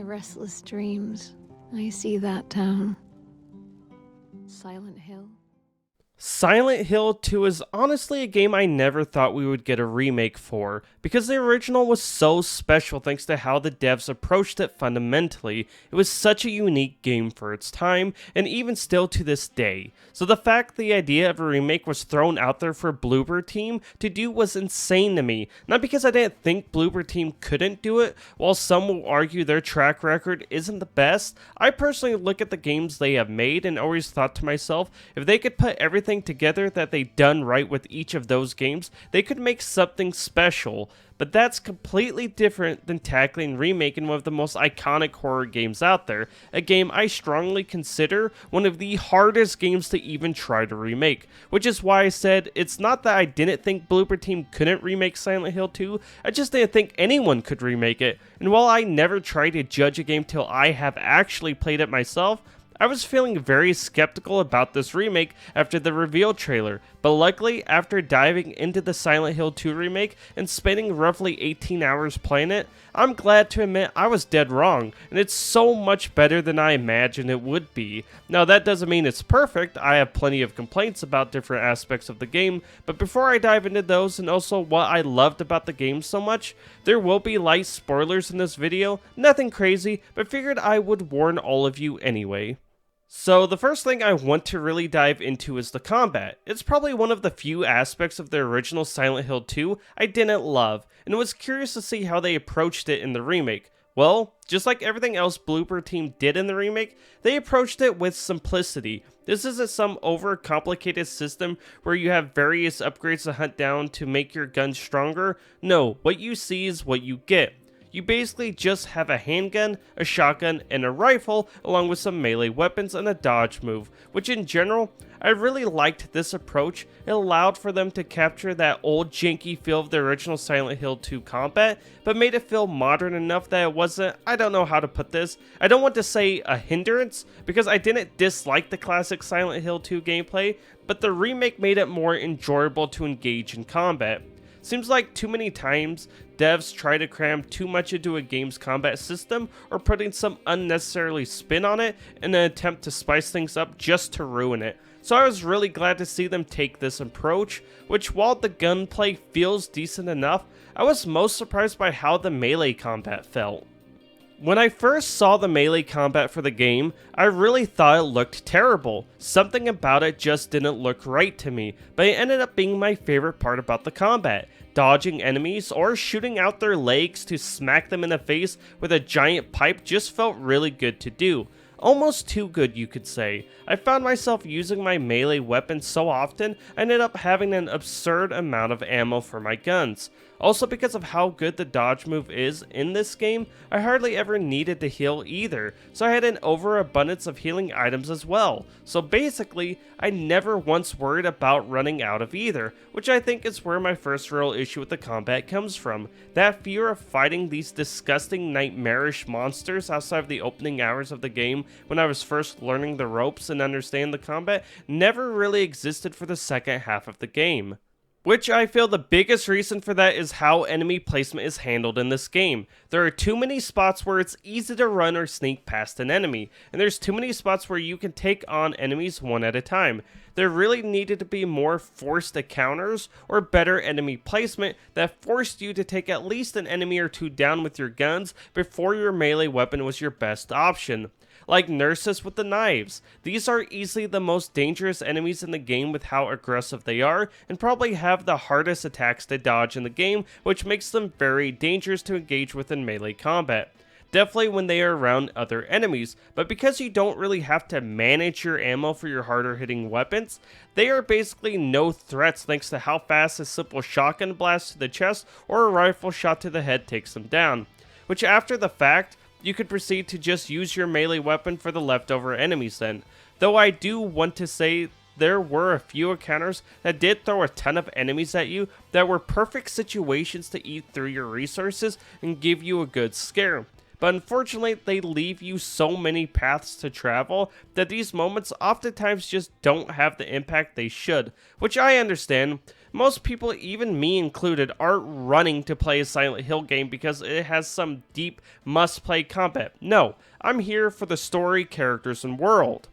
restless dreams, I see that town. Silent Hill. Silent Hill 2 is honestly a game I never thought we would get a remake for, because the original was so special thanks to how the devs approached it fundamentally. It was such a unique game for its time, and even still to this day. So the fact the idea of a remake was thrown out there for Bloober Team to do was insane to me. Not because I didn't think Bloober Team couldn't do it, while some will argue their track record isn't the best. I personally look at the games they have made and always thought to myself, if they could put everything together that they done right with each of those games, they could make something special. But that's completely different than tackling remaking one of the most iconic horror games out there, a game I strongly consider one of the hardest games to even try to remake, which is why I said it's not that I didn't think Bloober Team couldn't remake Silent Hill 2, I just didn't think anyone could remake it, and while I never try to judge a game till I have actually played it myself, I was feeling very skeptical about this remake after the reveal trailer, but luckily, after diving into the Silent Hill 2 remake and spending roughly 18 hours playing it, I'm glad to admit I was dead wrong, and it's so much better than I imagined it would be. Now that doesn't mean it's perfect, I have plenty of complaints about different aspects of the game, but before I dive into those and also what I loved about the game so much, there will be light spoilers in this video, nothing crazy, but figured I would warn all of you anyway. So the first thing I want to really dive into is the combat. It's probably one of the few aspects of the original Silent Hill 2 I didn't love, and was curious to see how they approached it in the remake. Well, just like everything else Bloober Team did in the remake, they approached it with simplicity. This isn't some overcomplicated system where you have various upgrades to hunt down to make your gun stronger. No, what you see is what you get. You basically just have a handgun, a shotgun, and a rifle, along with some melee weapons and a dodge move, which in general, I really liked this approach. It allowed for them to capture that old janky feel of the original Silent Hill 2 combat, but made it feel modern enough that it wasn't, I don't know how to put this, I don't want to say a hindrance, because I didn't dislike the classic Silent Hill 2 gameplay, but the remake made it more enjoyable to engage in combat. Seems like too many times, devs try to cram too much into a game's combat system or putting some unnecessarily spin on it in an attempt to spice things up just to ruin it. So I was really glad to see them take this approach, which while the gunplay feels decent enough, I was most surprised by how the melee combat felt. When I first saw the melee combat for the game, I really thought it looked terrible. Something about it just didn't look right to me, but it ended up being my favorite part about the combat. Dodging enemies or shooting out their legs to smack them in the face with a giant pipe just felt really good to do. Almost too good, you could say. I found myself using my melee weapon so often, I ended up having an absurd amount of ammo for my guns. Also, because of how good the dodge move is in this game, I hardly ever needed to heal either, so I had an overabundance of healing items as well. So basically, I never once worried about running out of either, which I think is where my first real issue with the combat comes from. That fear of fighting these disgusting nightmarish monsters outside of the opening hours of the game when I was first learning the ropes and understanding the combat never really existed for the second half of the game. Which I feel the biggest reason for that is how enemy placement is handled in this game. There are too many spots where it's easy to run or sneak past an enemy, and there's too many spots where you can take on enemies one at a time. There really needed to be more forced encounters or better enemy placement that forced you to take at least an enemy or two down with your guns before your melee weapon was your best option. Like nurses with the knives. These are easily the most dangerous enemies in the game with how aggressive they are, and probably have the hardest attacks to dodge in the game, which makes them very dangerous to engage with in melee combat. Definitely when they are around other enemies, but because you don't really have to manage your ammo for your harder hitting weapons, they are basically no threats thanks to how fast a simple shotgun blast to the chest or a rifle shot to the head takes them down. Which after the fact, you could proceed to just use your melee weapon for the leftover enemies then. Though I do want to say there were a few encounters that did throw a ton of enemies at you that were perfect situations to eat through your resources and give you a good scare. But unfortunately, they leave you so many paths to travel that these moments oftentimes just don't have the impact they should, which I understand. most people, even me included, aren't running to play a Silent Hill game because it has some deep must-play combat. No, I'm here for the story, characters, and world.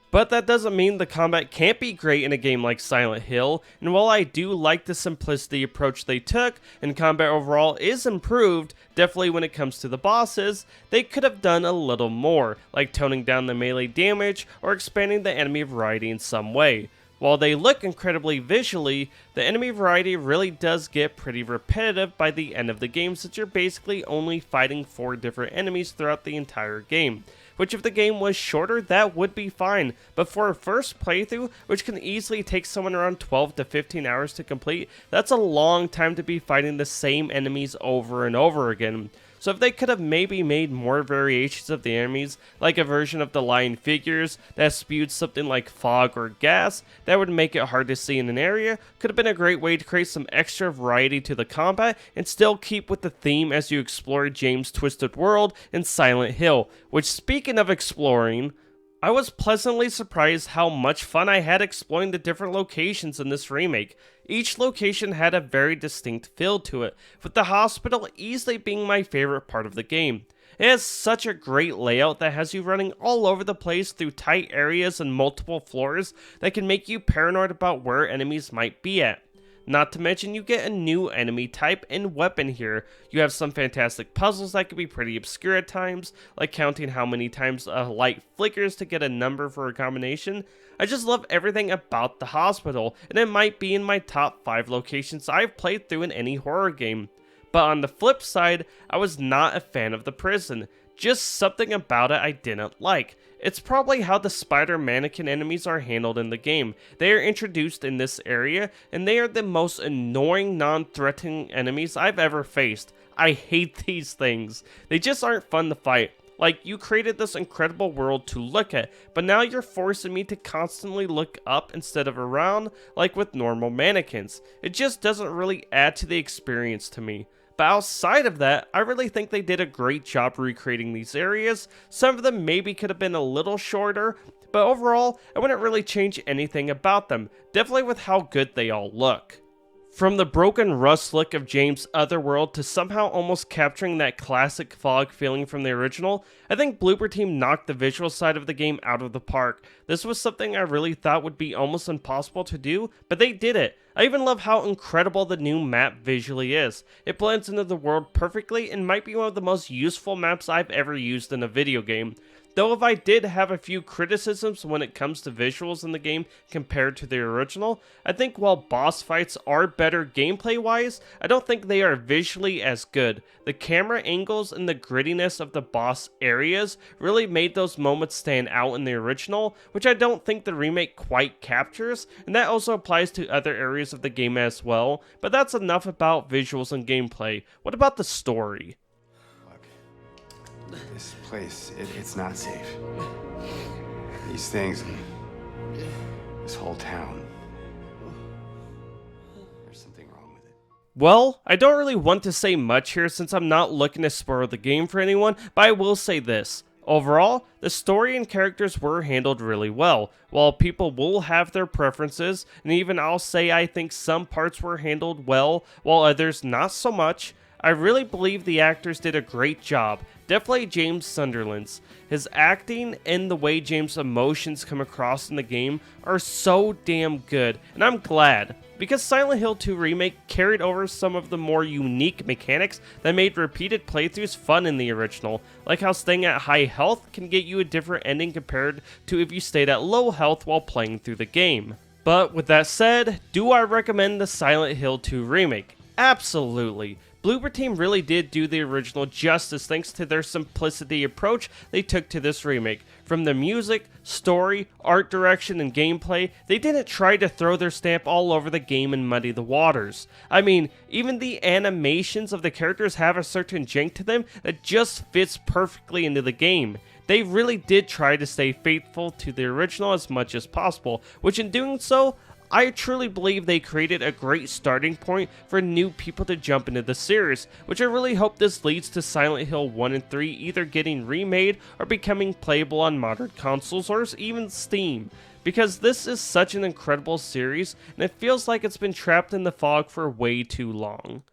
But that doesn't mean the combat can't be great in a game like Silent Hill, and while I do like the simplicity approach they took, and combat overall is improved, definitely when it comes to the bosses, they could have done a little more, like toning down the melee damage or expanding the enemy variety in some way. While they look incredibly visually, the enemy variety really does get pretty repetitive by the end of the game, since you're basically only fighting 4 different enemies throughout the entire game. Which if the game was shorter, that would be fine, but for a first playthrough, which can easily take someone around 12 to 15 hours to complete, that's a long time to be fighting the same enemies over and over again. So if they could have maybe made more variations of the enemies, like a version of the lying figures that spewed something like fog or gas that would make it hard to see in an area, could have been a great way to create some extra variety to the combat and still keep with the theme as you explore James' twisted world in Silent Hill, which, speaking of exploring, I was pleasantly surprised how much fun I had exploring the different locations in this remake. Each location had a very distinct feel to it, with the hospital easily being my favorite part of the game. It has such a great layout that has you running all over the place through tight areas and multiple floors that can make you paranoid about where enemies might be at. Not to mention you get a new enemy type and weapon here. You have some fantastic puzzles that can be pretty obscure at times, like counting how many times a light flickers to get a number for a combination. I just love everything about the hospital, and it might be in my top 5 locations I've played through in any horror game. But on the flip side, I was not a fan of the prison. Just something about it I didn't like. It's probably how the spider mannequin enemies are handled in the game. They are introduced in this area, and they are the most annoying, non-threatening enemies I've ever faced. I hate these things. They just aren't fun to fight. Like, you created this incredible world to look at, but now you're forcing me to constantly look up instead of around, like with normal mannequins. It just doesn't really add to the experience to me. But outside of that, I really think they did a great job recreating these areas. Some of them maybe could have been a little shorter, but overall, I wouldn't really change anything about them, definitely with how good they all look. From the broken rust look of James' Otherworld to somehow almost capturing that classic fog feeling from the original, I think Bloober Team knocked the visual side of the game out of the park. This was something I really thought would be almost impossible to do, but they did it. I even love how incredible the new map visually is. It blends into the world perfectly and might be one of the most useful maps I've ever used in a video game. Though if I did have a few criticisms when it comes to visuals in the game compared to the original, I think while boss fights are better gameplay wise, I don't think they are visually as good. The camera angles and the grittiness of the boss areas really made those moments stand out in the original, which I don't think the remake quite captures, and that also applies to other areas of the game as well, but that's enough about visuals and gameplay. What about the story? This place, it's not safe. These things, this whole town. There's something wrong with it. Well, I don't really want to say much here since I'm not looking to spoil the game for anyone, but I will say this. Overall, the story and characters were handled really well. While people will have their preferences, and even I'll say I think some parts were handled well, while others not so much, I really believe the actors did a great job. Definitely James Sunderland's. His acting and the way James' emotions come across in the game are so damn good, and I'm glad. Because Silent Hill 2 Remake carried over some of the more unique mechanics that made repeated playthroughs fun in the original, like how staying at high health can get you a different ending compared to if you stayed at low health while playing through the game. But with that said, do I recommend the Silent Hill 2 Remake? Absolutely. Bloober Team really did do the original justice thanks to their simplicity approach they took to this remake. From the music, story, art direction, and gameplay, they didn't try to throw their stamp all over the game and muddy the waters. I mean, even the animations of the characters have a certain jank to them that just fits perfectly into the game. They really did try to stay faithful to the original as much as possible, which in doing so, I truly believe they created a great starting point for new people to jump into the series, which I really hope this leads to Silent Hill 1 and 3 either getting remade or becoming playable on modern consoles or even Steam. because this is such an incredible series and it feels like it's been trapped in the fog for way too long.